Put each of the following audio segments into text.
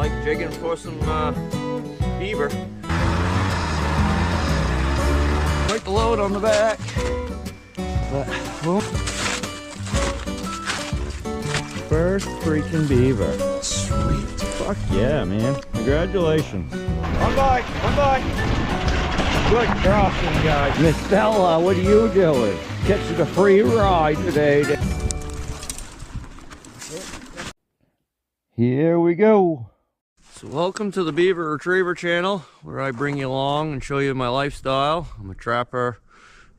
like jigging for some beaver. Quite the load on the back, but well, first freaking beaver. Sweet. Fuck yeah, man. Congratulations. One bite, one bite. Good crossing, guys. Miss Bella, what are you doing? Catching a free ride today. Here we go. So welcome to the Beaver Retriever channel, where I bring you along and show you my lifestyle. I'm a trapper,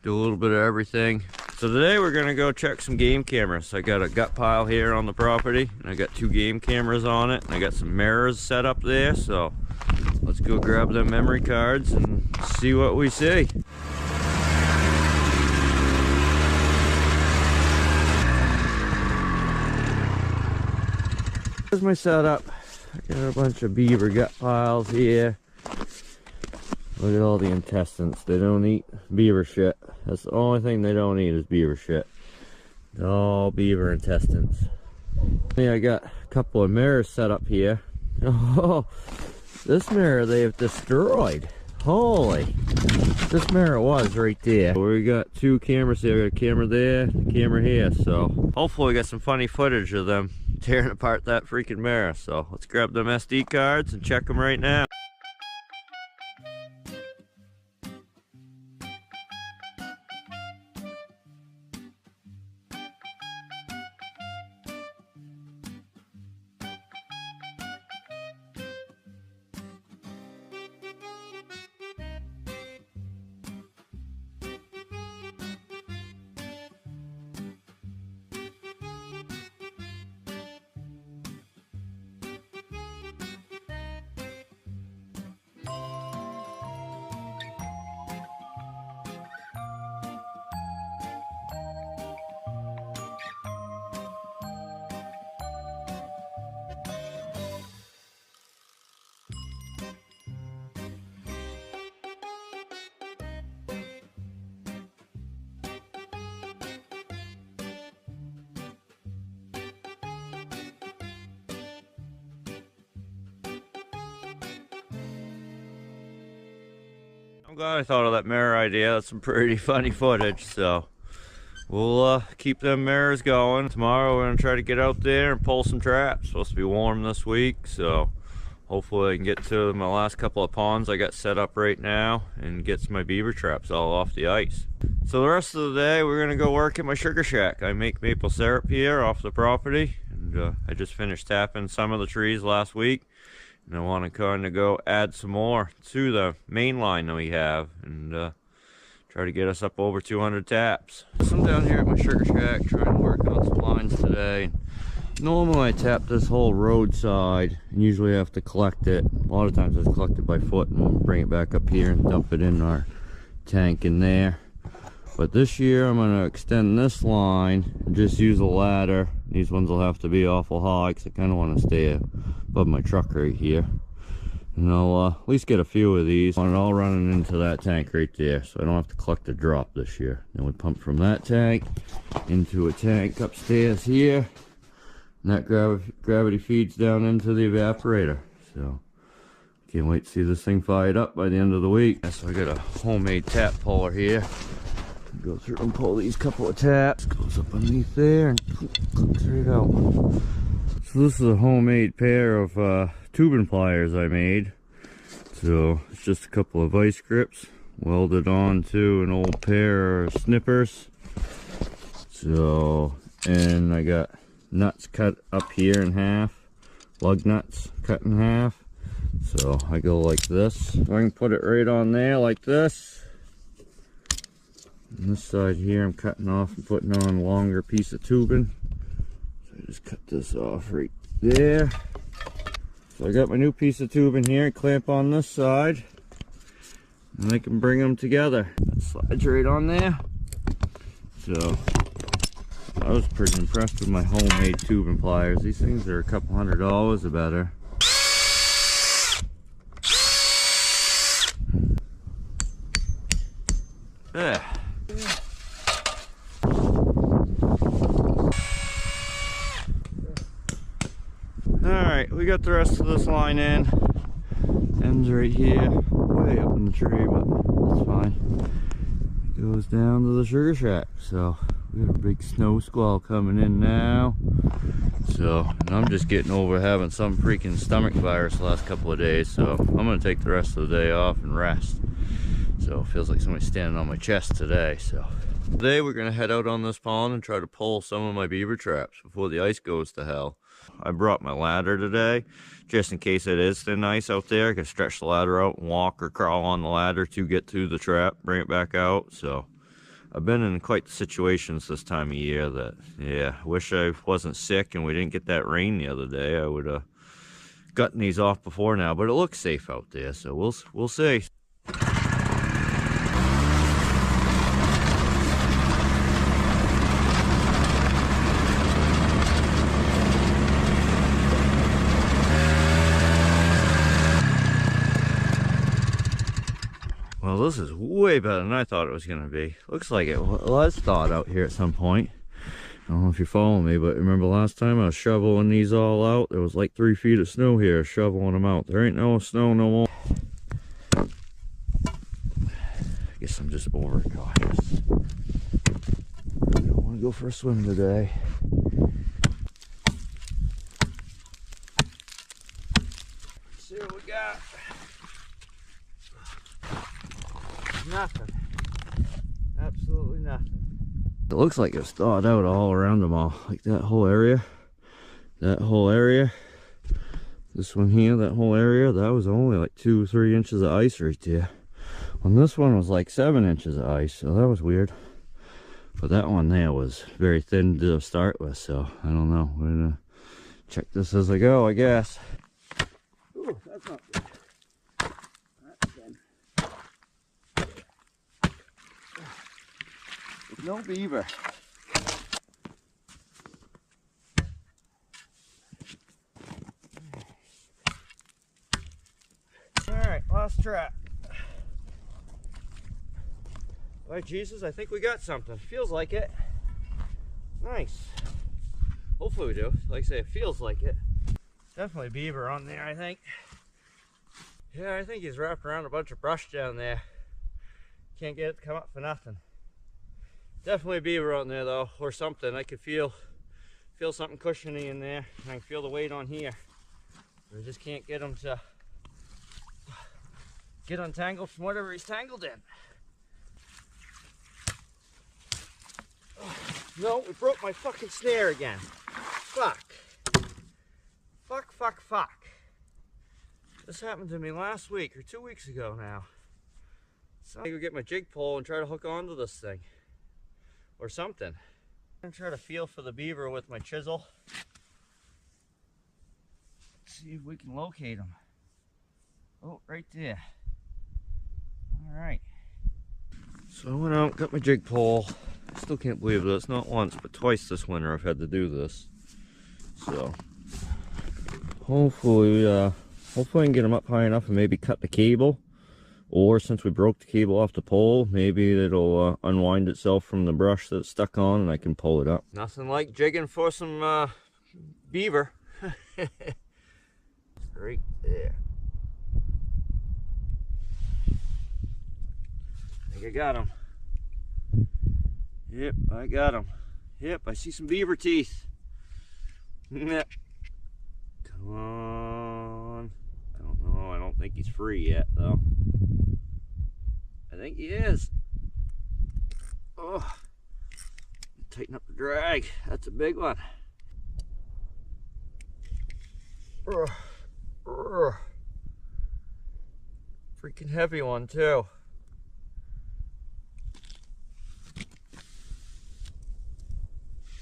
do a little bit of everything. So today we're gonna go check some game cameras. I got a gut pile here on the property, and I got 2 game cameras on it, and I got some mirrors set up there. So let's go grab them memory cards and see what we see. Here's my setup. I got a bunch of beaver gut piles here. Look at all the intestines. They don't eat beaver shit. That's the only thing they don't eat is beaver shit. All beaver intestines. Yeah, I got a couple of mirrors set up here. Oh, this mirror they have destroyed. Holy. This mirror was right there. We got 2 cameras here. We got a camera there, a camera here. So hopefully we got some funny footage of them tearing apart that freaking mirror. So let's grab them SD cards and check them right now. I'm glad I thought of that mirror idea. That's some pretty funny footage. So we'll keep them mirrors going. Tomorrow we're gonna try to get out there and pull some traps. Supposed to be warm this week, so hopefully I can get to my last couple of ponds I got set up right now and get my beaver traps all off the ice. So the rest of the day we're gonna go work at my sugar shack. I make maple syrup here off the property, and I just finished tapping some of the trees last week. And I want to kind of go add some more to the main line that we have, and try to get us up over 200 taps. So I'm down here at my sugar shack trying to work on some lines today. Normally I tap this whole roadside and usually have to collect it. A lot of times I collect it by foot and we'll bring it back up here and dump it in our tank in there. But this year I'm going to extend this line and just use a ladder. These ones will have to be awful high because I kind of want to stay above my truck right here. And I'll at least get a few of these. I want it all running into that tank right there, so I don't have to collect a drop this year. Then we pump from that tank into a tank upstairs here. And that gravity feeds down into the evaporator. So can't wait to see this thing fired up by the end of the week. So I got a homemade tap puller here. Go through and pull these couple of taps. Goes up underneath there and clicks right out. So this is a homemade pair of tubing pliers I made. So it's just a couple of vice grips welded onto an old pair of snippers. So, and I got nuts cut up here in half, lug nuts cut in half. So I go like this. I can put it right on there like this. On this side here I'm cutting off and putting on a longer piece of tubing. So I just cut this off right there. So I got my new piece of tubing here, clamp on this side, and I can bring them together. That slides right on there. So I was pretty impressed with my homemade tubing pliers. These things are a couple $100 or better. Yeah. Alright, we got the rest of this line in. Ends right here, way up in the tree, but that's fine. It goes down to the sugar shack. So we have a big snow squall coming in now. So, and I'm just getting over having some freaking stomach virus the last couple of days. So I'm gonna take the rest of the day off and rest. So it feels like somebody's standing on my chest today. So today we're gonna head out on this pond and try to pull some of my beaver traps before the ice goes to hell. I brought my ladder today, just in case it is thin ice out there. I can stretch the ladder out and walk or crawl on the ladder to get to the trap, bring it back out. So I've been in quite the situations this time of year that, yeah, I wish I wasn't sick and we didn't get that rain the other day. I would have gotten these off before now, but it looks safe out there, so we'll see. Well, this is way better than I thought it was going to be. Looks like it was thawed out here at some point. I don't know if you're following me, but remember last time I was shoveling these all out? There was like 3 feet of snow here, shoveling them out. There ain't no snow no more. I guess I'm just overcautious. I don't want to go for a swim today. Let's see what we got. Nothing. Absolutely nothing. It looks like it's thawed out all around them all. Like that whole area. That whole area. This one here, that whole area, that was only like 2 or 3 inches of ice right there. On this one was like 7 inches of ice, so that was weird. But that one there was very thin to start with, so I don't know. We're gonna check this as I go, I guess. Ooh, that's not good. No beaver. Alright, last trap. Alright, Jesus, I think we got something. Feels like it. Nice. Hopefully we do. Like I say, it feels like it. Definitely beaver on there, I think. Yeah, I think he's wrapped around a bunch of brush down there. Can't get it to come up for nothing. Definitely a beaver on there though, or something. I could feel something cushiony in there, and I can feel the weight on here. I just can't get him to get untangled from whatever he's tangled in. Oh, no, we broke my fucking snare again. Fuck. Fuck, fuck, fuck. This happened to me last week or 2 weeks ago now. So I go get my jig pole and try to hook onto this thing. Or something. I'm gonna try to feel for the beaver with my chisel. Let's see if we can locate him. Oh, right there. Alright. So I went out, got my jig pole. I still can't believe this. Not once, but twice this winter I've had to do this. So hopefully I can get him up high enough and maybe cut the cable. Or since we broke the cable off the pole, maybe it'll unwind itself from the brush that's stuck on and I can pull it up. Nothing like jigging for some beaver. Right there. I think I got him. Yep, I got him. Yep, I see some beaver teeth. Yep. Come on. I don't know. I don't think he's free yet though. I think he is. Oh, tighten up the drag. That's a big one. Freaking heavy one too.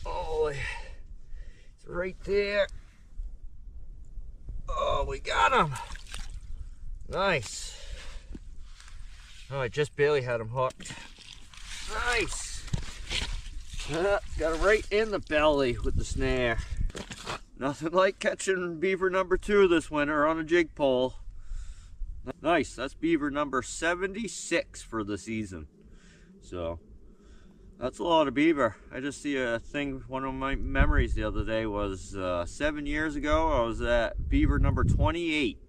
Oh, it's right there. Oh, we got him. Nice. Oh, I just barely had him hooked. Nice. Got him right in the belly with the snare. Nothing like catching beaver number 2 this winter on a jig pole. Nice. That's beaver number 76 for the season. So That's a lot of beaver. I just see a thing, one of my memories the other day was 7 years ago, I was at beaver number 28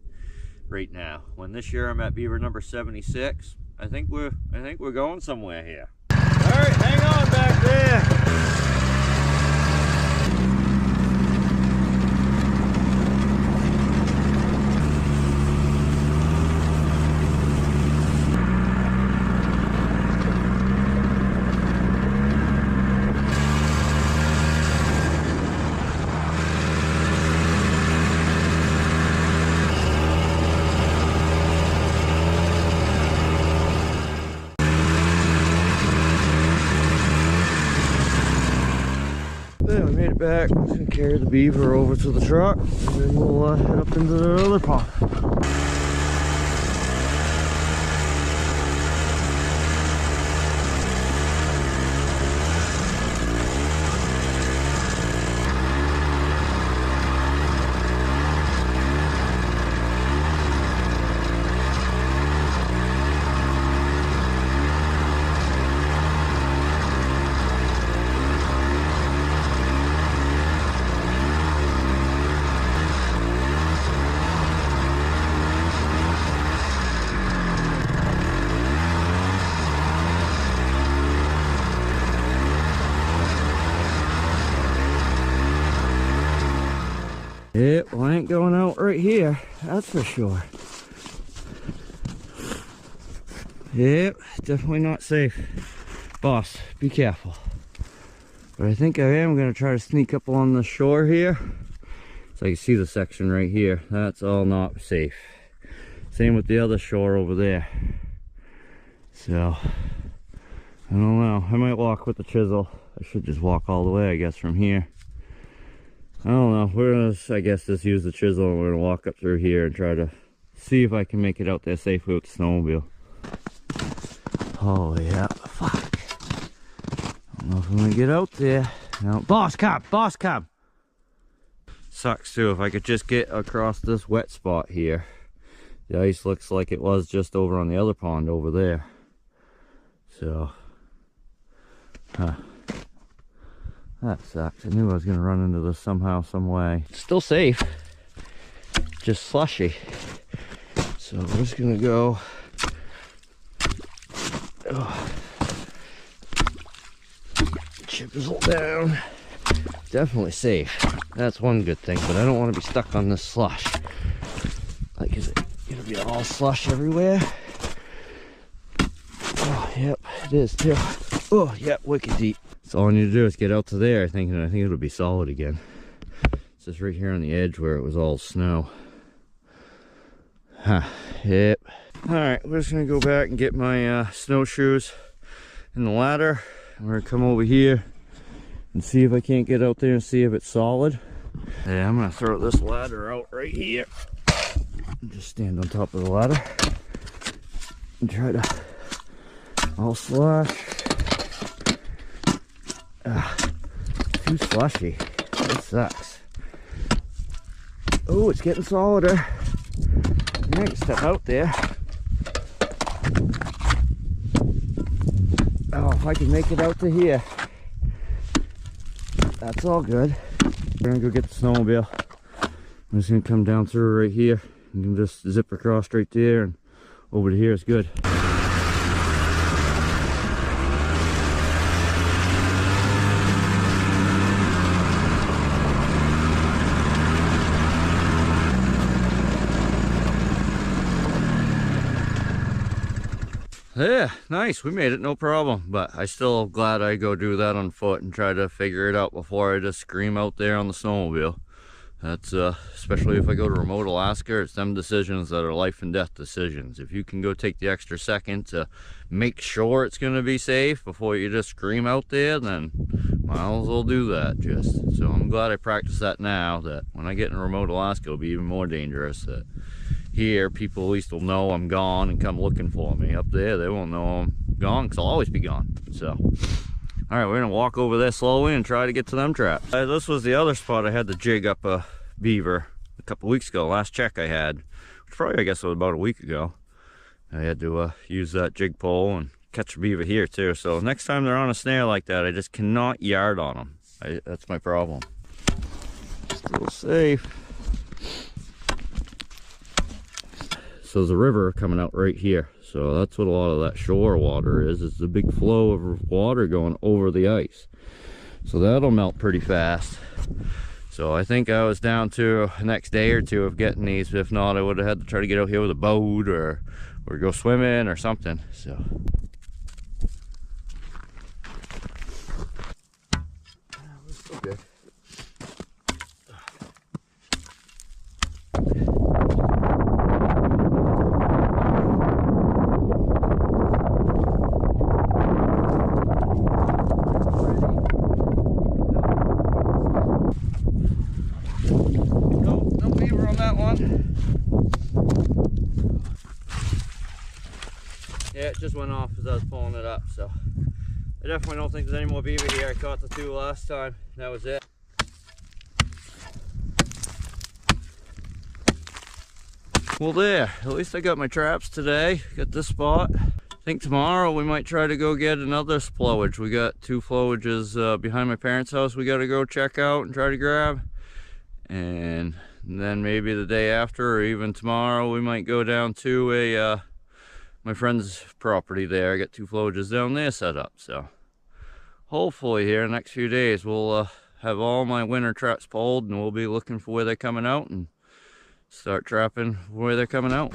right now. When this year I'm at beaver number 76. I think we're going somewhere here. All right, hang on back there. Then we made it back. I'm gonna carry the beaver over to the truck, and then we'll head up into the other pond. Yep, well, I ain't going out right here, that's for sure. Yep, definitely not safe. Boss, be careful. But I think I am going to try to sneak up along the shore here. So you see the section right here, that's all not safe. Same with the other shore over there. So, I don't know, I might walk with the chisel. I should just walk all the way, I guess, from here. I don't know, we're gonna, I guess, just use the chisel and we're gonna walk up through here and try to see if I can make it out there safely with the snowmobile. Oh yeah, fuck. I don't know if I'm gonna get out there. No, boss come! Sucks too, if I could just get across this wet spot here. The ice looks like it was just over on the other pond over there. So, that sucks. I knew I was going to run into this somehow, some way. It's still safe, just slushy. So we're just going to go. Chisel down. Definitely safe. That's one good thing, but I don't want to be stuck on this slush. Like, is it going to be all slush everywhere? Oh, yep, it is too. Oh, yep, wicked deep. So all I need to do is get out to there, I think it'll be solid again. It's just right here on the edge where it was all snow. Yep. Alright, we're just gonna go back and get my snowshoes and the ladder. We're gonna come over here and see if I can't get out there and see if it's solid. Yeah, I'm gonna throw this ladder out right here. And just stand on top of the ladder and try to all slush. Too slushy. That sucks. Oh, it's getting solider. I can step out there. Oh, if I can make it out to here, that's all good. We're gonna go get the snowmobile. I'm just gonna come down through right here. You can just zip across straight there and over to here is good. Yeah, nice, we made it, no problem. But I still glad I go do that on foot and try to figure it out before I just scream out there on the snowmobile. That's especially if I go to remote Alaska, it's them decisions that are life and death decisions. If you can go take the extra second to make sure it's going to be safe before you just scream out there, then might as well do that. Just so I'm glad I practice that now, that when I get in remote Alaska it'll be even more dangerous. That here people at least will know I'm gone and come looking for me. Up there they won't know I'm gone because I'll always be gone. So alright, we're gonna walk over there slowly and try to get to them traps. This was the other spot I had to jig up a beaver a couple weeks ago. Last check I had, which probably I guess was about a week ago. I had to use that jig pole and catch a beaver here too. So next time they're on a snare like that, I just cannot yard on them. That's my problem. Still safe. So there's a river coming out right here. So that's what a lot of that shore water is. It's a big flow of water going over the ice. So that'll melt pretty fast. So I think I was down to the next day or two of getting these. If not, I would have had to try to get out here with a boat or go swimming or something. So we're still good. No beaver on that one. Yeah, it just went off as I was pulling it up, so I definitely don't think there's any more beaver here. I caught the 2 last time. That was it. Well there, at least I got my traps today. Got this spot. I think tomorrow we might try to go get another flowage. We got 2 flowages behind my parents' house we gotta go check out and try to grab. And then maybe the day after or even tomorrow we might go down to my friend's property there. I got 2 flowages down there set up, so hopefully here in the next few days we'll have all my winter traps pulled and we'll be looking for where they're coming out and start trapping where they're coming out.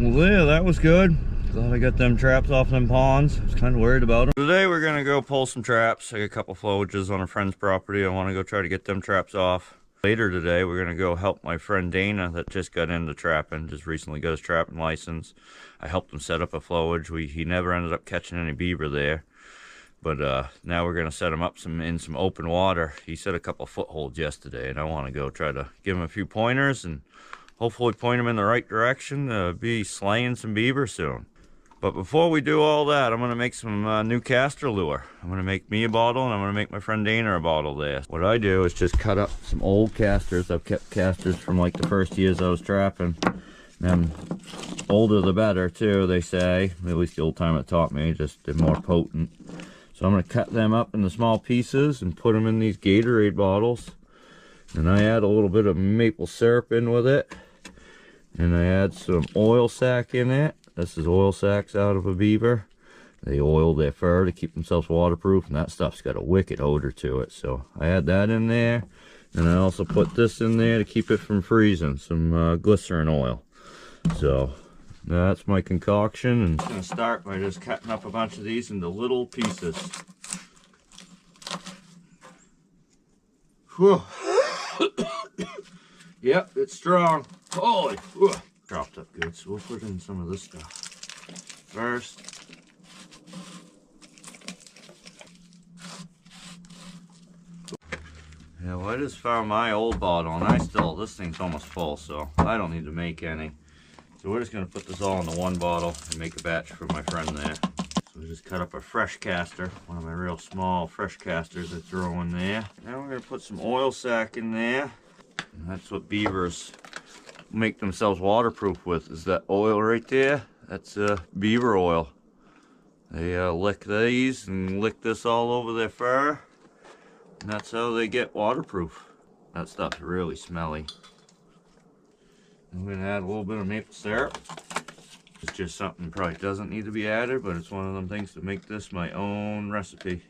Well, yeah, that was good. Glad I got them traps off them ponds. I was kind of worried about them. Today we're gonna go pull some traps. I got a couple flowages on a friend's property. I want to go try to get them traps off. Later today we're gonna go help my friend Dana that just got into trapping, just recently got his trapping license. I helped him set up a flowage. He never ended up catching any beaver there, but now we're gonna set him up in some open water. He set a couple footholds yesterday, and I want to go try to give him a few pointers and hopefully point him in the right direction to be slaying some beaver soon. But before we do all that, I'm going to make some new Castor lure. I'm going to make me a bottle and I'm going to make my friend Dana a bottle there. What I do is just cut up some old Castors. I've kept Castors from like the first years I was trapping. And older the better too, they say. At least the old timer taught me, just they're more potent. So I'm going to cut them up into small pieces and put them in these Gatorade bottles. And I add a little bit of maple syrup in with it. And I add some oil sac in it. This is oil sacs out of a beaver. They oil their fur to keep themselves waterproof, and that stuff's got a wicked odor to it. So I add that in there, and I also put this in there to keep it from freezing, some glycerin oil. So that's my concoction, and I'm going to start by just cutting up a bunch of these into little pieces. Whew. Yep, it's strong. Holy, whew. Dropped up good, so we'll put in some of this stuff first. Yeah, well, I just found my old bottle, and this thing's almost full, so I don't need to make any. So we're just gonna put this all into one bottle and make a batch for my friend there. So we just cut up a fresh castor, one of my real small fresh castors I throw in there. Now we're gonna put some oil sac in there. And that's what beavers make themselves waterproof with, is that oil right there. That's beaver oil. They lick these and lick this all over their fur, and that's how they get waterproof. That stuff's really smelly. I'm gonna add a little bit of maple syrup. It's just something that probably doesn't need to be added, but it's one of them things to make this my own recipe.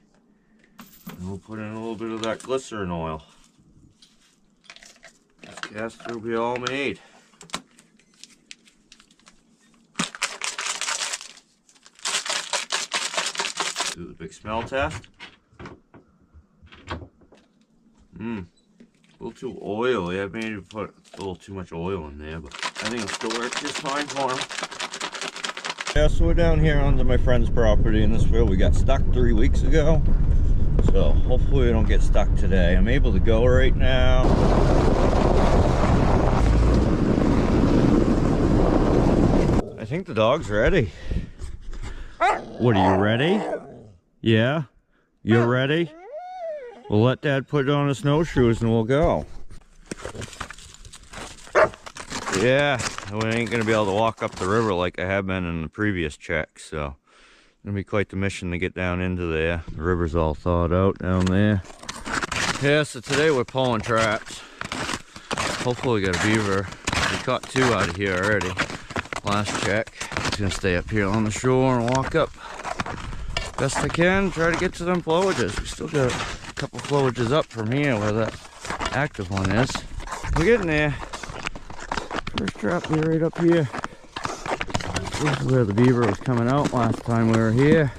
And we'll put in a little bit of that glycerin oil. This castor will be all made. Do the big smell test. A little too oily. I maybe put a little too much oil in there, but I think it'll still work just fine for him. Yeah, so we're down here onto my friend's property in this field. We got stuck 3 weeks ago, so hopefully we don't get stuck today. I'm able to go right now. I think the dog's ready. What, are you ready? Yeah? You're ready? We'll let Dad put on his snowshoes and we'll go. Yeah, we ain't gonna be able to walk up the river like I have been in the previous check, so it's gonna be quite the mission to get down into there. The river's all thawed out down there. Yeah, so today we're pulling traps. Hopefully we got a beaver. We caught 2 out of here already. Last check. Just gonna stay up here on the shore and walk up best I can, try to get to them flowages. We still got a couple flowages up from here where that active one is. We're getting there. First trap be right up here. This is where the beaver was coming out last time we were here.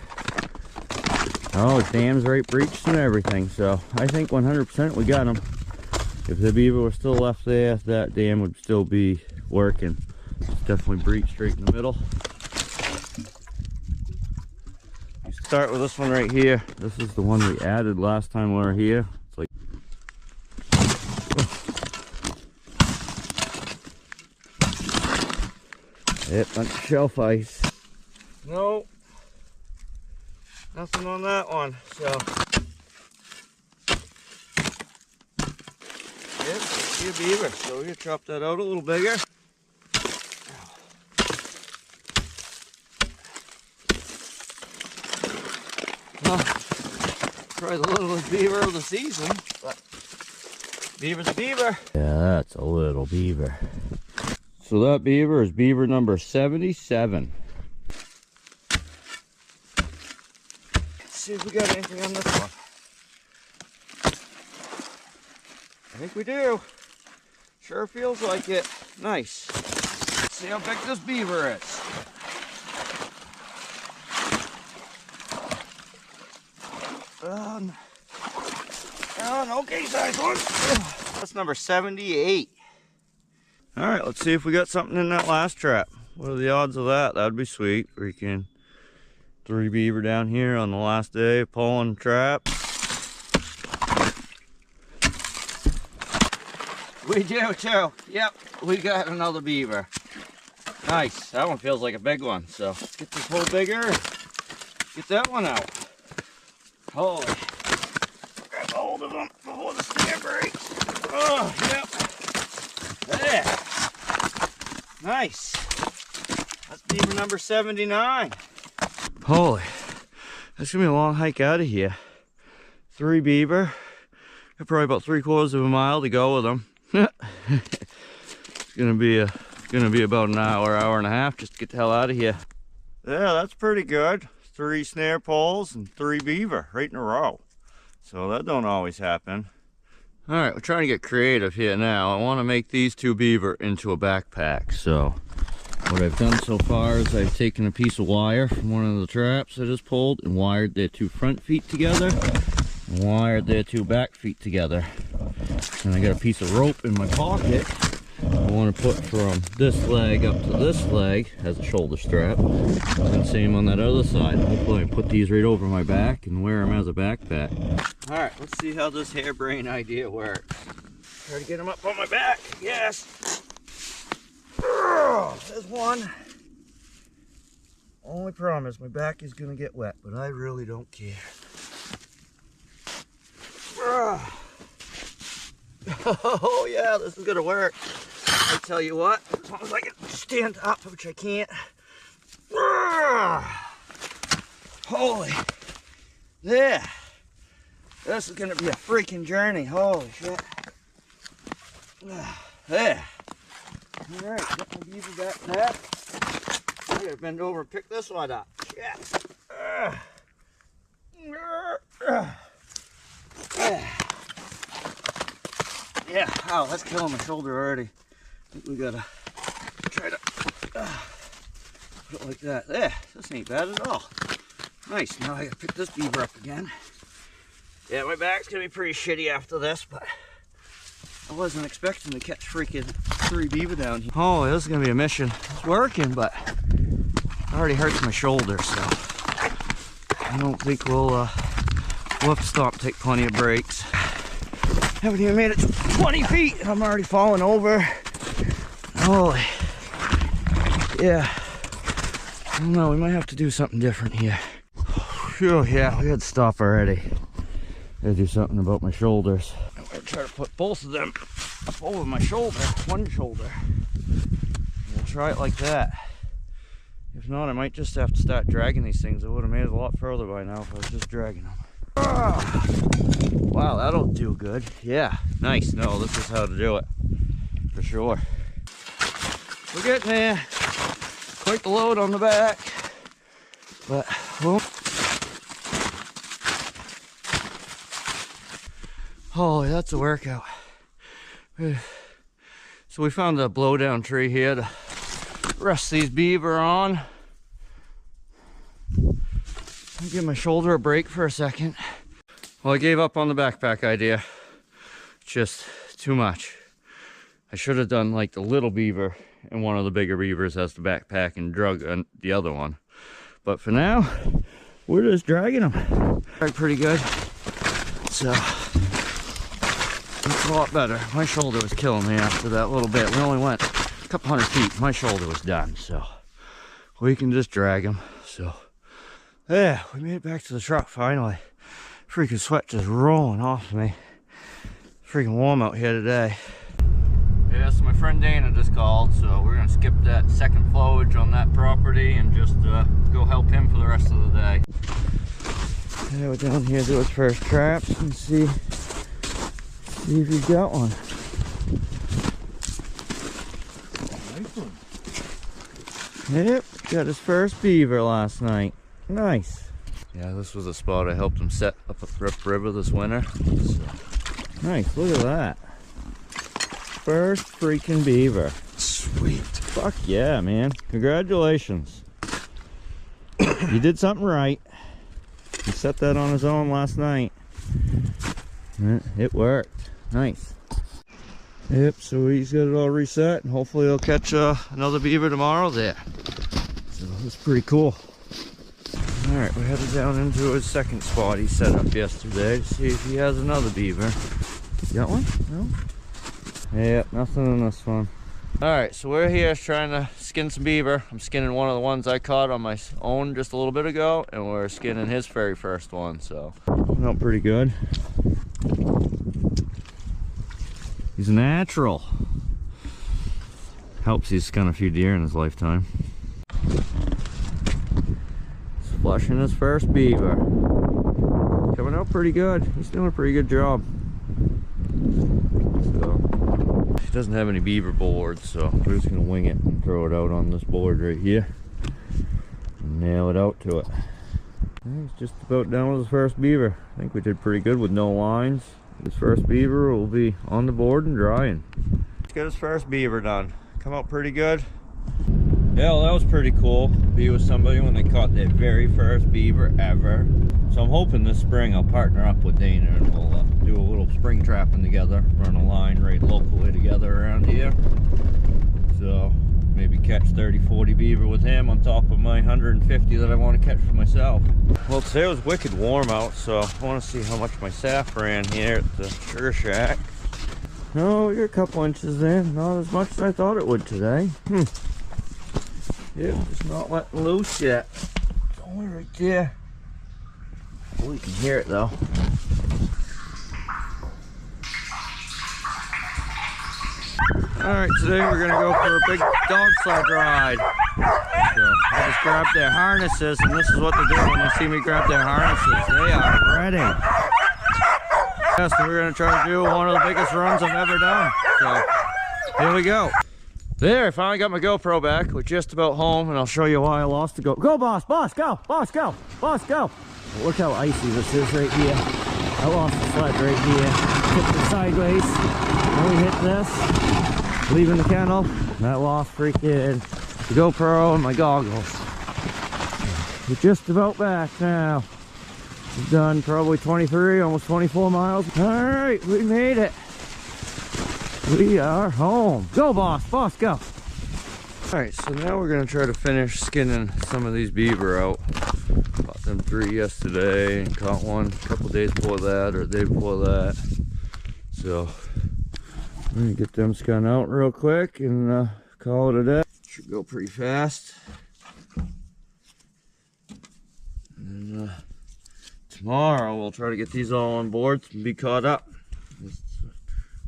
Oh, dam's right breached and everything, so I think 100% we got him. If the beaver was still left there, that dam would still be working. It's definitely breached right in the middle. You start with this one right here. This is the one we added last time we were here. It's like, yep, bunch of shelf ice. No, nothing on that one. So, yep, see a beaver. So we're gonna chop that out a little bigger. Probably the littlest beaver of the season, but beaver's a beaver. Yeah, that's a little beaver. So that beaver is beaver number 77. Let's see if we got anything on this one. I think we do. Sure feels like it. Nice. Let's see how big this beaver is. An okay size one. That's number 78. All right, let's see if we got something in that last trap. What are the odds of that? That'd be sweet. We can 3 beaver down here on the last day of pulling traps. We do too. Yep, we got another beaver. Nice. That one feels like a big one. So let's get this hole bigger and get that one out. Holy. Grab a hold of them before the snare breaks. Oh, yep. There. Nice. That's beaver number 79. Holy. That's gonna be a long hike out of here. 3 beaver. Got probably about 3/4 of a mile to go with them. It's gonna be about an hour and a half just to get the hell out of here. Yeah, that's pretty good. 3 snare poles and 3 beaver right in a row. So that don't always happen. All right, we're trying to get creative here now. I want to make these 2 beaver into a backpack. So what I've done so far is I've taken a piece of wire from one of the traps I just pulled and wired their 2 front feet together and wired their 2 back feet together. And I got a piece of rope in my pocket I want to put from this leg up to this leg as a shoulder strap, and same on that other side. Hopefully I put these right over my back and wear them as a backpack. All right, let's see how this harebrained idea works. Try to get them up on my back. Yes. There's one. Only problem is my back is gonna get wet, but I really don't care. Oh yeah, this is gonna work. I tell you what, as long as I can stand up, which I can't. Holy, yeah. This is gonna be a freaking journey. Holy shit. There. All right, get my beaver backpack. I gotta bend over and pick this one up. Shit. Yeah, ow, that's killing my shoulder already. I think we gotta try to put it like that. There, this ain't bad at all. Nice, now I gotta pick this beaver up again. Yeah, my back's gonna be pretty shitty after this, but I wasn't expecting to catch freaking 3 beaver down here. Oh, this is gonna be a mission. It's working, but it already hurts my shoulder, so I don't think we'll have to stop, take plenty of breaks. Haven't even made it to 20 feet and I'm already falling over. Holy, yeah. I don't know, we might have to do something different here. Phew, yeah, we had to stop already. Gotta do something about my shoulders. I'm gonna try to put both of them up over my shoulder, one shoulder. We'll try it like that. If not, I might just have to start dragging these things. I would have made it a lot further by now if I was just dragging them. Ah, wow, that'll do good. Yeah, nice. No, this is how to do it, for sure. We're getting there. Quite the load on the back, but well. Holy, that's a workout. So we found a blowdown tree here to rest these beaver on. I'll give my shoulder a break for a second. Well, I gave up on the backpack idea. Just too much. I should have done like the little beaver and one of the bigger beavers as the backpack and drug the other one. But for now, we're just dragging them. Pretty good. So it's a lot better. My shoulder was killing me after that little bit. We only went a couple hundred feet. My shoulder was done, so we can just drag them. So yeah, we made it back to the truck finally. Freaking sweat just rolling off me. Freaking warm out here today. Yeah, so my friend Dana just called, so we're gonna skip that second flowage on that property and just go help him for the rest of the day. Yeah, we're down here to do his first traps and see if he's got one. Nice one. Yep, got his first beaver last night. Nice. Yeah, this was a spot I helped him set up a Thrift River this winter. So, nice, look at that. First freaking beaver. Sweet. Fuck yeah, man. Congratulations. You did something right. He set that on his own last night. It worked. Nice. Yep, so he's got it all reset and hopefully he'll catch another beaver tomorrow there. So that's pretty cool. Alright, we're headed down into his second spot he set up yesterday to see if he has another beaver. You got one? No? Yep, nothing in this one. Alright, so we're here trying to skin some beaver. I'm skinning one of the ones I caught on my own just a little bit ago, and we're skinning his very first one, so. Went out pretty good. He's a natural. Helps he's skinned a few deer in his lifetime. He's flushing his first beaver. Coming out pretty good. He's doing a pretty good job. So, he doesn't have any beaver boards, so we're just gonna wing it and throw it out on this board right here. And nail it out to it. He's just about done with his first beaver. I think we did pretty good with no lines. His first beaver will be on the board and drying. Let's get his first beaver done. Come out pretty good. Yeah, well, that was pretty cool to be with somebody when they caught their very first beaver ever. So I'm hoping this spring I'll partner up with Dana and we'll do a little spring trapping together, run a line right locally together around here. So maybe catch 30-40 beaver with him on top of my 150 that I want to catch for myself. Well, today was wicked warm out, so I want to see how much my saff ran here at the Sugar Shack. No, you're a couple inches in, not as much as I thought it would today. Yeah, just not letting loose yet. It's only right there. Oh, you can hear it though. Alright, today we're gonna go for a big dog sled ride. So I just grabbed their harnesses, and this is what they do when they see me grab their harnesses. They are ready. Yes, we're gonna try to do one of the biggest runs I've ever done. So here we go. There, I finally got my GoPro back. We're just about home, and I'll show you why I lost the GoPro. Go, boss! Boss, go! Boss, go! Boss, go! Well, look how icy this is right here. I lost the sled right here. Tipped it sideways. Then we hit this. Leaving the kennel. And I lost freaking the GoPro and my goggles. We're just about back now. We've done probably 23, almost 24 miles. All right, we made it. We are home. Go, boss. Boss, go. All right, so now we're gonna try to finish skinning some of these beaver out. Caught them 3 yesterday and caught one a couple days before that, or the day before that. So we're gonna get them skinned out real quick and call it a day. Should go pretty fast. And tomorrow we'll try to get these all on board and be caught up.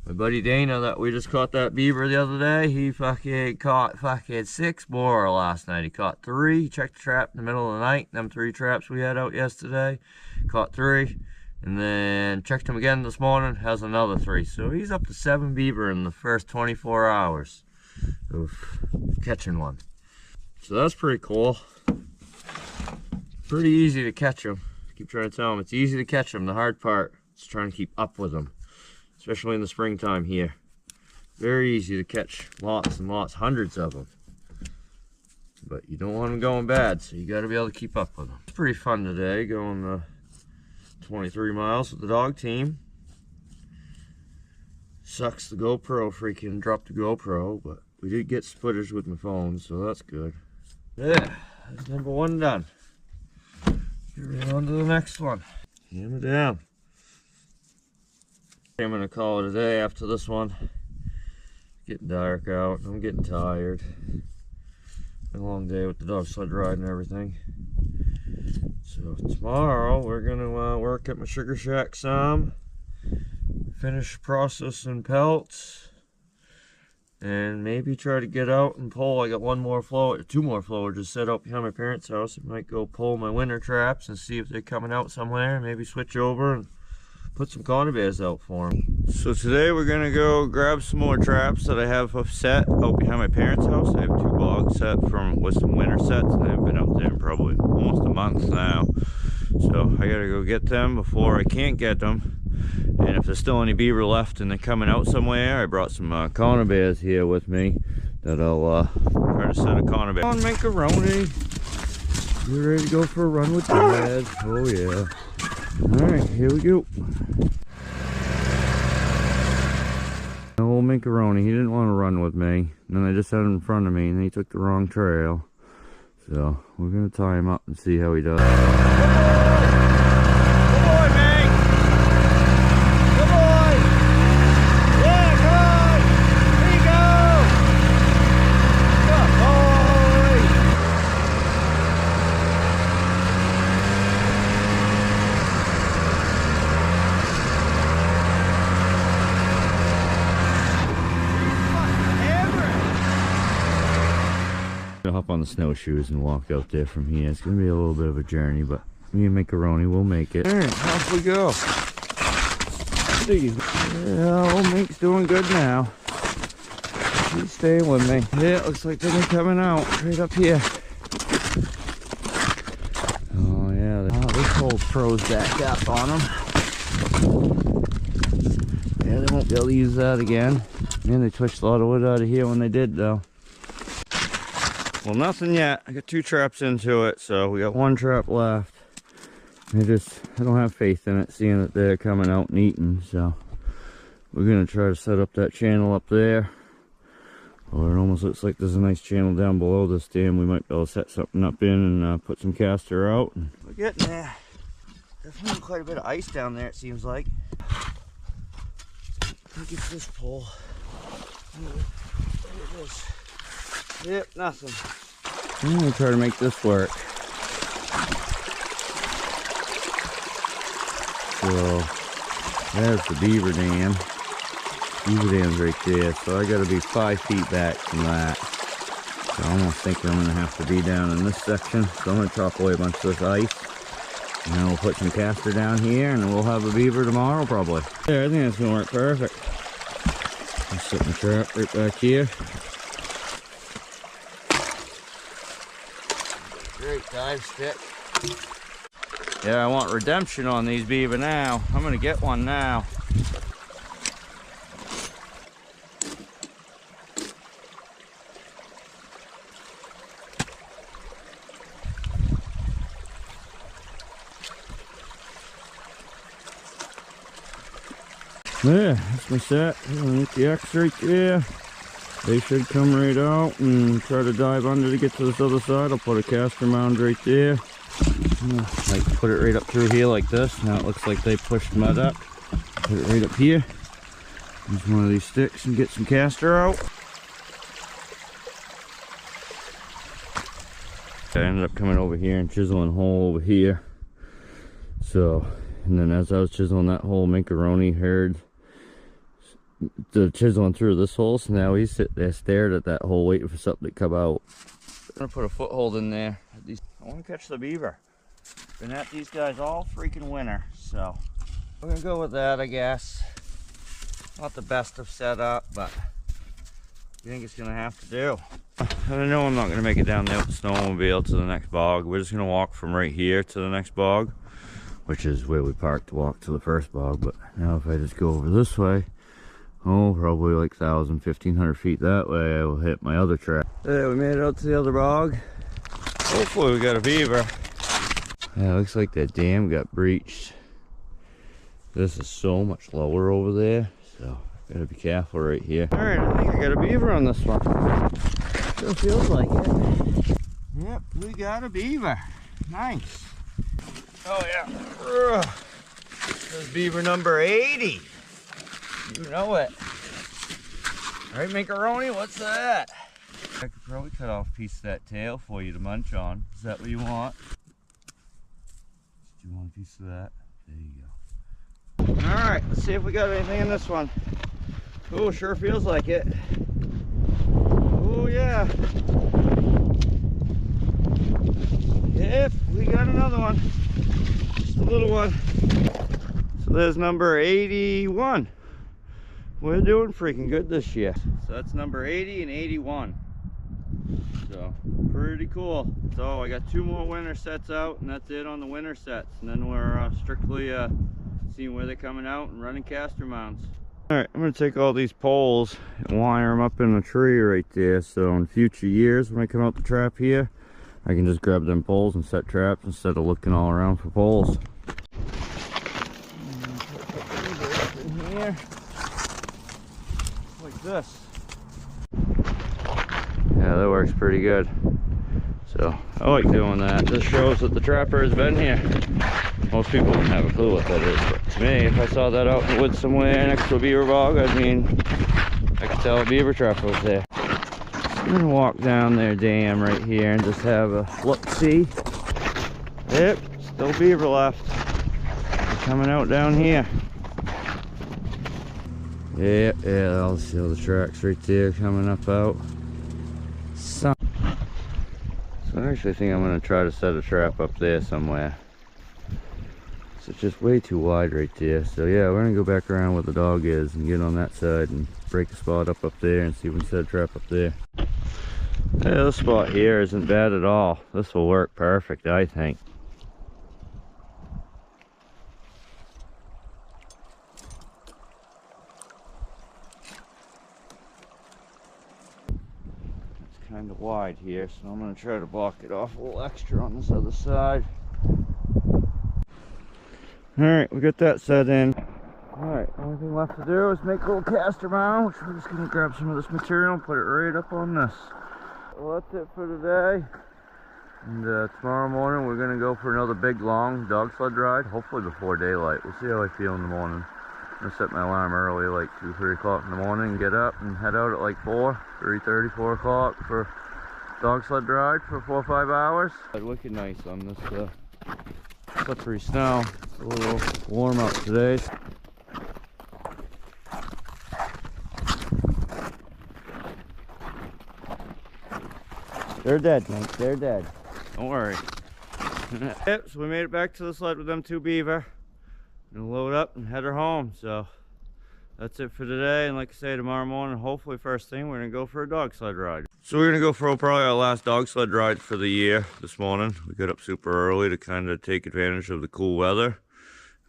My buddy Dana that we just caught that beaver the other day, he fucking caught 6 more last night. He caught 3, he checked the trap in the middle of the night, them 3 traps we had out yesterday, caught 3, and then checked him again this morning, has another 3. So he's up to 7 beaver in the first 24 hours of catching one. So that's pretty cool. Pretty easy to catch them. I keep trying to tell him it's easy to catch them. The hard part is trying to keep up with them. Especially in the springtime here. Very easy to catch lots and lots, hundreds of them. But you don't want them going bad, so you got to be able to keep up with them. It's pretty fun today, going 23 miles with the dog team. Sucks the GoPro freaking dropped the GoPro, but we did get footage with my phone, so that's good. Yeah, that's number 1 done. Get right on to the next one. Hammer down. I'm gonna call it a day after this one. It's getting dark out. I'm getting tired. Been a long day with the dog sled ride and everything. So tomorrow we're gonna work at my sugar shack some, finish processing pelts, and maybe try to get out and pull. I got 2 more floaters just set up behind my parents' house. I might go pull my winter traps and see if they're coming out somewhere. Maybe switch over and put some conibears out for them. So today we're gonna go grab some more traps that I have set out behind my parents' house. I have 2 bogs set with some winter sets, and I haven't been out there in probably almost a month now. So I gotta go get them before I can't get them. And if there's still any beaver left and they're coming out somewhere, I brought some conibears here with me that I'll try to set a conibear. Come on, macaroni. You ready to go for a run with Dad? Oh yeah. Alright, here we go. Old Macaroni, he didn't want to run with me. And then I just had him in front of me and he took the wrong trail. So, we're going to tie him up and see how he does. Good boy, Meg! Good boy! Yeah, good! Here you go! Good boy! I'll hop on the snowshoes and walk out there from here. It's gonna be a little bit of a journey, but me and Macaroni will make it. Alright, off we go. Yeah, old Mink's doing good now. He's staying with me. Yeah, it looks like they're coming out right up here. Oh yeah, this whole pro's backed up on them. Yeah, they won't be able to use that again. Man, they twitched a lot of wood out of here when they did though. Well, nothing yet. I got 2 traps into it, so we got 1 trap left. I don't have faith in it, seeing that they're coming out and eating, so we're gonna try to set up that channel up there. Or it almost looks like there's a nice channel down below this dam. We might be able to set something up in and put some Castor out. We're getting there. Definitely quite a bit of ice down there, it seems like. Look at this pole. Look at this. Yep, nothing. I'm gonna try to make this work. So, there's the beaver dam. Beaver dam's right there, so I gotta be 5 feet back from that. So I almost think I'm gonna have to be down in this section. So I'm gonna chop away a bunch of this ice. And then we'll put some Castor down here, and then we'll have a beaver tomorrow probably. Yeah, I think that's gonna work perfect. I'll set my trap right back here. Great dive stick. Yeah, I want redemption on these beaver now. I'm gonna get one now. Yeah, that's my set. Hit the X right there. They should come right out and try to dive under to get to this other side. I'll put a Castor mound right there. Like put it right up through here like this. Now it looks like they pushed mud up. Put it right up here. Use one of these sticks and get some Castor out. I ended up coming over here and chiseling a hole over here. So, and then as I was chiseling that hole, Minkaroni heard the chiseling through this hole, so now he's sitting there stared at that hole waiting for something to come out. I'm gonna put a foothold in there. I want to catch the beaver. Been at these guys all freaking winter, so we're gonna go with that, I guess. Not the best of setup, but I think it's gonna have to do. I know I'm not gonna make it down there with the snowmobile to the next bog. We're just gonna walk from right here to the next bog, which is where we parked to walk to the first bog. But now if I just go over this way, oh, probably like 1,500 feet that way, I will hit my other trap. There, we made it out to the other bog. Hopefully we got a beaver. Yeah, it looks like that dam got breached. This is so much lower over there, so gotta be careful right here. Alright, I think I got a beaver on this one. Still feels like it. Yep, we got a beaver. Nice. Oh yeah. Ugh. This is beaver number 80. You know it. Alright, Macaroni, what's that? I could probably cut off a piece of that tail for you to munch on. Is that what you want? Do you want a piece of that? There you go. Alright, let's see if we got anything in this one. Oh, sure feels like it. Oh yeah. Yep, we got another one. Just a little one. So there's number 81. We're doing freaking good this year. So that's number 80 and 81. So pretty cool. So I got 2 more winter sets out, and that's it on the winter sets. And then we're strictly seeing where they're coming out and running Castor mounts. Alright, I'm going to take all these poles and wire them up in a tree right there. So in future years when I come out the trap here, I can just grab them poles and set traps instead of looking all around for poles. In here. Like this. Yeah, that works pretty good. So I like doing that. This shows that the trapper has been here. Most people don't have a clue what that is, but to me, if I saw that out in the woods somewhere next to a beaver bog, I mean, I could tell a beaver trapper was there. I'm gonna walk down their dam right here and just have a look-see. Yep, still beaver left. They're coming out down here. Yeah, I'll see all the tracks right there coming up out. So I actually think I'm going to try to set a trap up there somewhere. It's just way too wide right there. So yeah, we're going to go back around where the dog is and get on that side and break a spot up there and see if we can set a trap up there. Yeah, this spot here isn't bad at all. This will work perfect, I think. Kind of wide here, so I'm going to try to block it off a little extra on this other side. Alright, we got that set in. Alright, only thing left to do is make a little Castor mound, which we're just going to grab some of this material and put it right up on this. Well, that's it for today. And tomorrow morning we're going to go for another big long dog sled ride, hopefully before daylight. We'll see how I feel in the morning. I'm gonna set my alarm early, like 2-3 o'clock in the morning, and get up and head out at like 3:30, 4 o'clock for dog sled ride for 4 or 5 hours. It's wicked nice on this slippery snow. It's a little warm out today. They're dead, mate. They're dead. Don't worry. Yep, so we made it back to the sled with them 2 beaver. Gonna load up and head her home. So that's it for today, and like I say, tomorrow morning, hopefully first thing, we're gonna go for a dog sled ride. So we're gonna go for probably our last dog sled ride for the year this morning. We got up super early to kind of take advantage of the cool weather.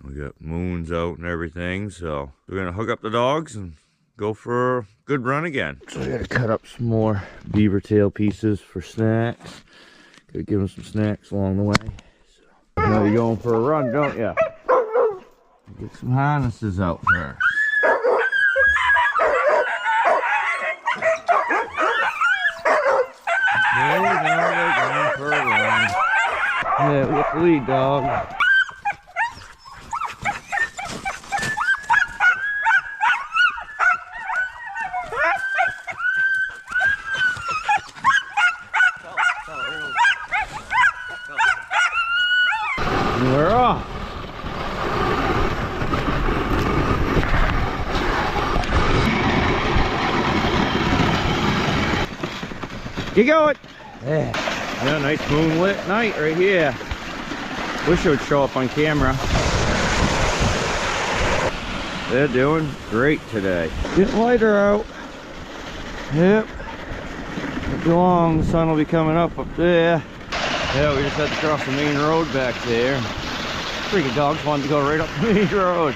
We got moons out and everything, so we're gonna hook up the dogs and go for a good run again. So I gotta cut up some more beaver tail pieces for snacks. Gotta give them some snacks along the way. So, you know you're going for a run, don't you? Get some harnesses out first. Yeah, we got the lead dog. We're off. Get going. Yeah, nice moonlit night right here. Wish it would show up on camera. They're doing great today. Getting lighter out. Yep. Not too long, the sun will be coming up there. Yeah, we just had to cross the main road back there. Freaking dogs wanted to go right up the main road.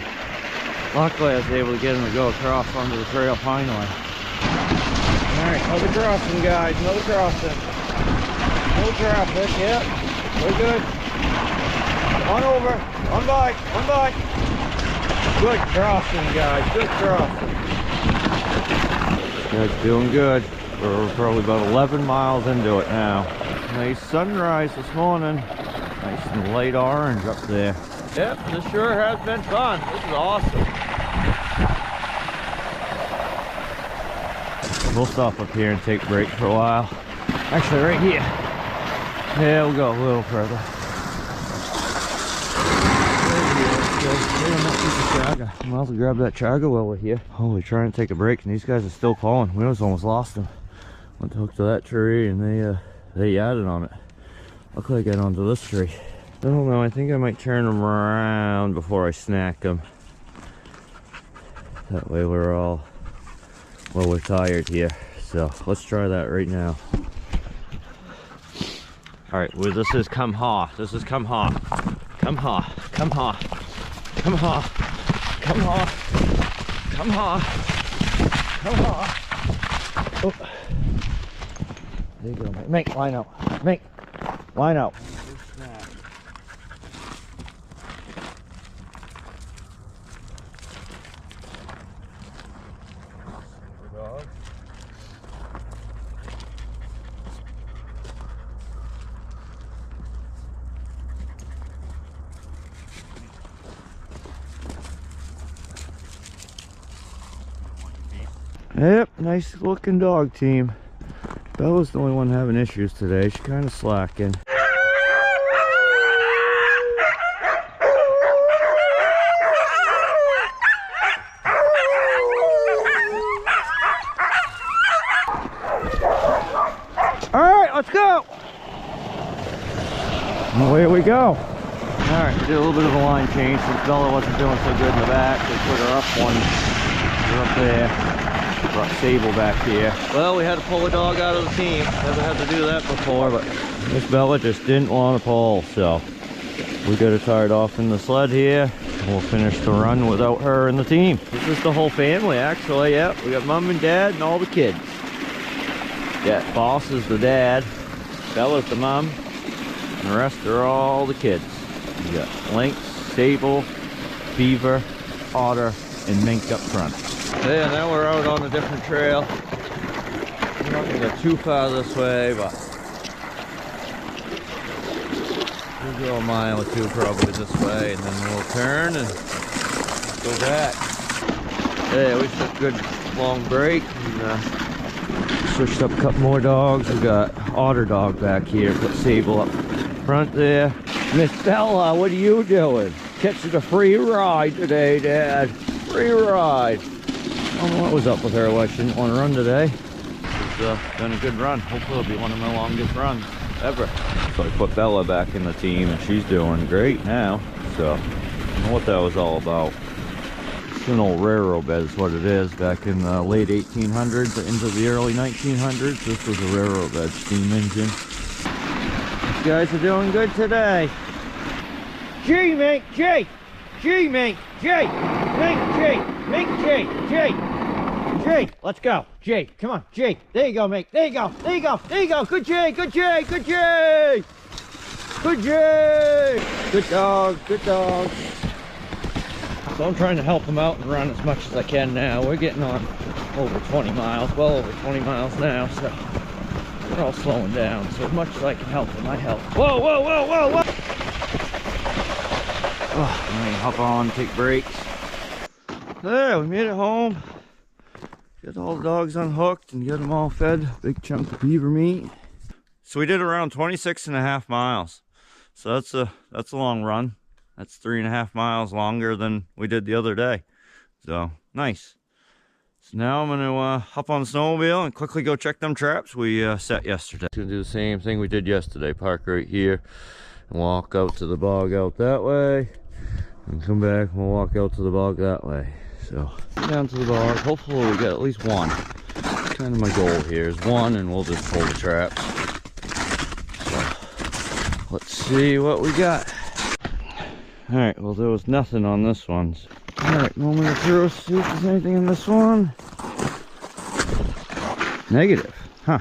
Luckily, I was able to get them to go across onto the trail finally. Alright, another crossing, guys. Another crossing. No traffic, yep. We're good. On over. On by. On by. Good crossing, guys. Good crossing. Guys, doing good. We're probably about 11 miles into it now. Nice sunrise this morning. Nice and light orange up there. Yep, this sure has been fun. This is awesome. We'll stop up here and take a break for a while. Actually, right here. Yeah, we'll go a little further. I'm about to grab that chaga while we're here. Oh, we're trying to take a break and these guys are still calling. We almost lost them. Went to hook to that tree and they yadded on it. Luckily I got onto this tree. I don't know, I think I might turn them around before I snack them. That way we're all, well, we're tired here. So let's try that right now. Alright, well, this is come ha. This is come ha. Come ha. Come ha. Come ha. Come ha. Come ha. Come ha. Oh. There you go, mate. Make, line out. Make, line out. Yep, nice looking dog team. Bella's the only one having issues today. She's kind of slacking. All right, let's go. And away we go. All right, did a little bit of a line change since Bella wasn't doing so good in the back. They put her up one. We're up there. Brought Sable back here. Well, we had to pull a dog out of the team. Never had to do that before, but Miss Bella just didn't want to pull, so we got her tied off in the sled here. We'll finish the run without her in the team. This is the whole family, actually. Yep, we got mom and dad and all the kids. Yeah, Boss is the dad, Bella's the mom, and the rest are all the kids. We got Lynx, Sable, Beaver, Otter, and Mink up front. Yeah, now we're out on a different trail. We're not gonna go too far this way, but we'll go a mile or two probably this way, and then we'll turn and go back. Yeah, we took a good long break and switched up a couple more dogs. We got Otter dog back here, put Sable up front there. Miss Bella, what are you doing? Catching a free ride today, Dad. Free ride. I don't know what was up with her, why she didn't want to run today. It's been a good run. Hopefully it'll be one of my longest runs ever. So I put Bella back in the team and she's doing great now. So I don't know what that was all about. It's an old railroad bed is what it is. Back in the late 1800s into the early 1900s, this was a railroad bed steam engine. You guys are doing good today. Gee, Mink, Jay! Gee, Mink, Jay! Mink, Jay! Mink, Jay! Jay! Jay, let's go. Jay, come on, Jay. There you go, Mink. There you go. There you go. There you go. Good Jay. Good Jay. Good Jay. Good Jay. Good dog. Good dog. So I'm trying to help him out and run as much as I can now. We're getting on over 20 miles. Well over 20 miles now. So They're all slowing down, so as much as I can help them, I help. Whoa, whoa, whoa, whoa, whoa! Oh, I mean, hop on, take breaks. There, we made it home. Get all the dogs unhooked and get them all fed. Big chunk of beaver meat. So we did around 26.5 miles. So that's a long run. That's 3.5 miles longer than we did the other day. So nice. So now I'm gonna hop on the snowmobile and quickly go check them traps we set yesterday. Gonna do the same thing we did yesterday. Park right here and walk out to the bog out that way, and come back and we'll walk out to the bog that way. So down to the bog. Hopefully we get at least one. That's kind of my goal here is one, and we'll just pull the traps. So let's see what we got. All right. Well, there was nothing on this one. Alright, moment of truth, see if there's anything in this one. Negative. Huh.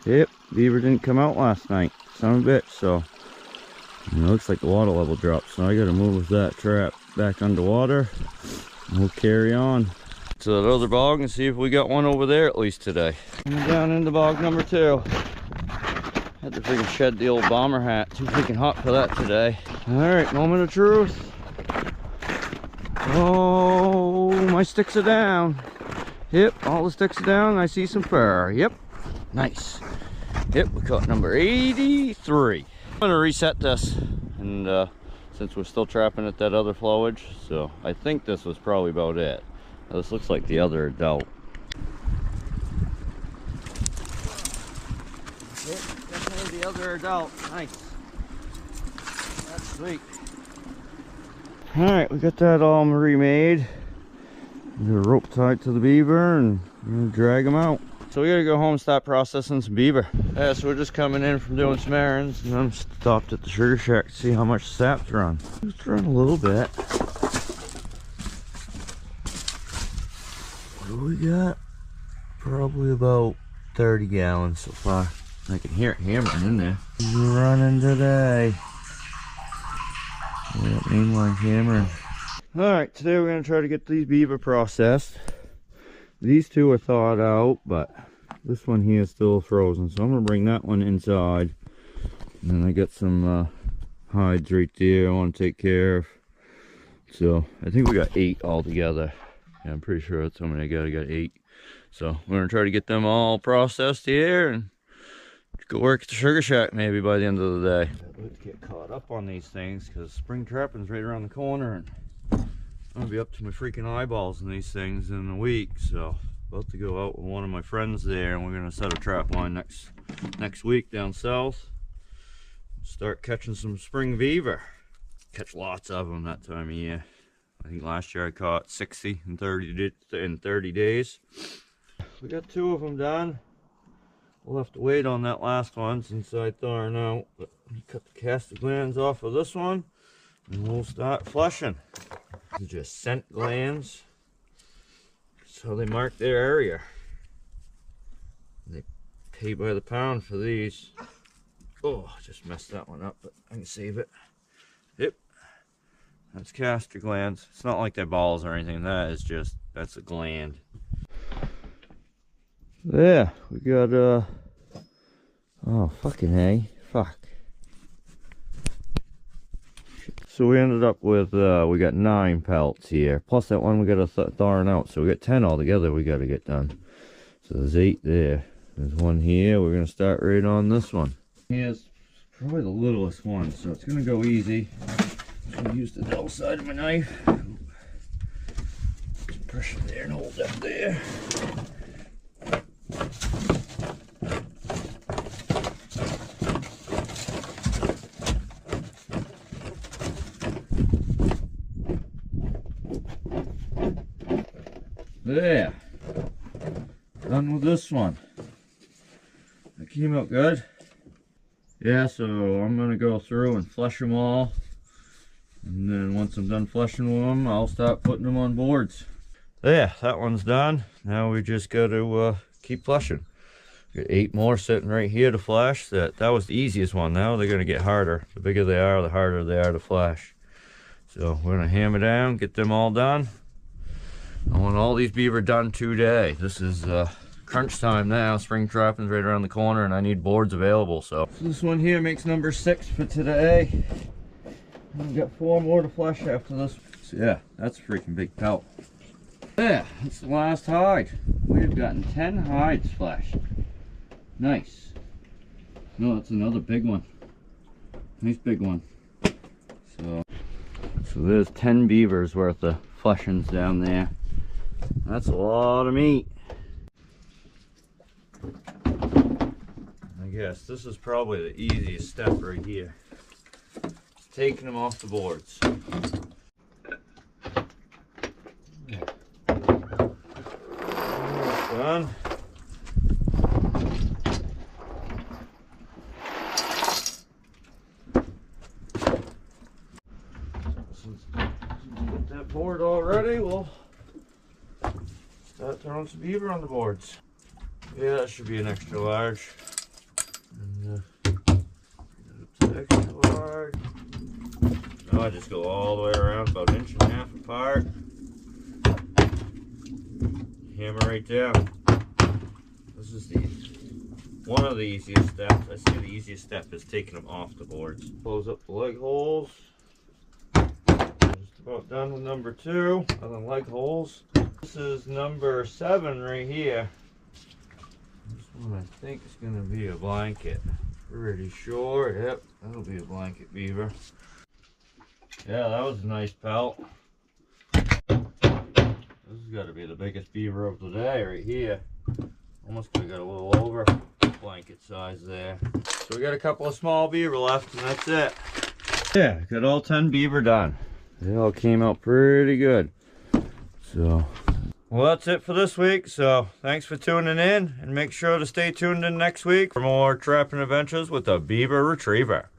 Yep, beaver didn't come out last night. Son of a bitch, so it looks like the water level dropped, so I gotta move that trap back underwater. And we'll carry on to that other bog and see if we got one over there at least today. Coming down into bog number 2. Had to freaking shed the old bomber hat. Too freaking hot for that today. Alright, moment of truth. Oh, my sticks are down. Yep, all the sticks are down. I see some fur. Yep, nice. Yep, we caught number 83. I'm gonna reset this, and since we're still trapping at that other flowage, so I think this was probably about it. Now, this looks like the other adult. Yep, definitely the other adult. Nice. That's sweet. Alright, we got that all remade. Got a rope tied to the beaver and we're gonna drag them out. So we gotta go home and start processing some beaver. Yeah, so we're just coming in from doing some errands, and I'm stopped at the sugar shack to see how much the sap's run. Just run a little bit. What do we got? Probably about 30 gallons so far. I can hear it hammering in there. We're running today. Yeah, mainline hammering. Alright, today we're going to try to get these beaver processed. These two are thawed out, but this one here is still frozen. So I'm going to bring that one inside. And then I got some hides right there I want to take care of. So I think we got 8 altogether. Yeah, I'm pretty sure that's how many I got. I got 8. So we're going to try to get them all processed here and go work at the sugar shack maybe by the end of the day. Let's get caught up on these things because spring trapping's right around the corner, and I'm gonna be up to my freaking eyeballs in these things in a week. So about to go out with one of my friends there, and we're gonna set a trap line next week down south. Start catching some spring beaver. Catch lots of them that time of year. I think last year I caught 60 in 30 days. We got 2 of them done. We'll have to wait on that last one since I thawed out. But cut the castor glands off of this one and we'll start flushing. They're just scent glands. So they mark their area. They pay by the pound for these. Oh, I just messed that one up, but I can save it. Yep. That's castor glands. It's not like they're balls or anything. That's a gland. Yeah, we got oh fucking hey, fuck. So we ended up with we got 9 pelts here, plus that one we got a thawing out, so we got 10 altogether we got to get done. So there's 8 there. There's one here. We're gonna start right on this one. Here's probably the littlest one, so it's gonna go easy. I'm gonna use the dull side of my knife. Some pressure there and hold that there. There, done with this one. That came out good. Yeah, so I'm gonna go through and flush them all, and then once I'm done flushing them, I'll start putting them on boards. There, that one's done. Now we just got to keep flushing. Got 8 more sitting right here to flash. That was the easiest one. Now they're gonna get harder. The bigger they are, the harder they are to flash. So we're gonna hammer down, get them all done. I want all these beaver done today. This is crunch time now. Spring trapping's right around the corner and I need boards available, so this one here makes number 6 for today. We've got 4 more to flush after this. So yeah, that's a freaking big pelt. Yeah, that's the last hide. We've gotten 10 hides flashed. Nice. No, that's another big one. Nice big one. So there's 10 beavers worth of flushings down there. That's a lot of meat. I guess this is probably the easiest step right here. Taking them off the boards. Done. Since get that board all ready, we'll start throwing some beaver on the boards. Yeah, that should be an extra large. And extra large. Now I just go all the way around about 1.5 inches apart. Hammer right down. This is one of the easiest steps. I say the easiest step is taking them off the boards. Close up the leg holes. Just about done with number 2. Other than leg holes. This is number 7 right here. This one I think is going to be a blanket. Pretty sure. Yep, that'll be a blanket beaver. Yeah, that was a nice pelt. This has got to be the biggest beaver of the day right here. Almost could have got a little over blanket size there. So we got a couple of small beaver left and that's it. Yeah, got all 10 beaver done. They all came out pretty good. So, well, that's it for this week. So thanks for tuning in and make sure to stay tuned in next week for more trapping adventures with the Beaver Retriever.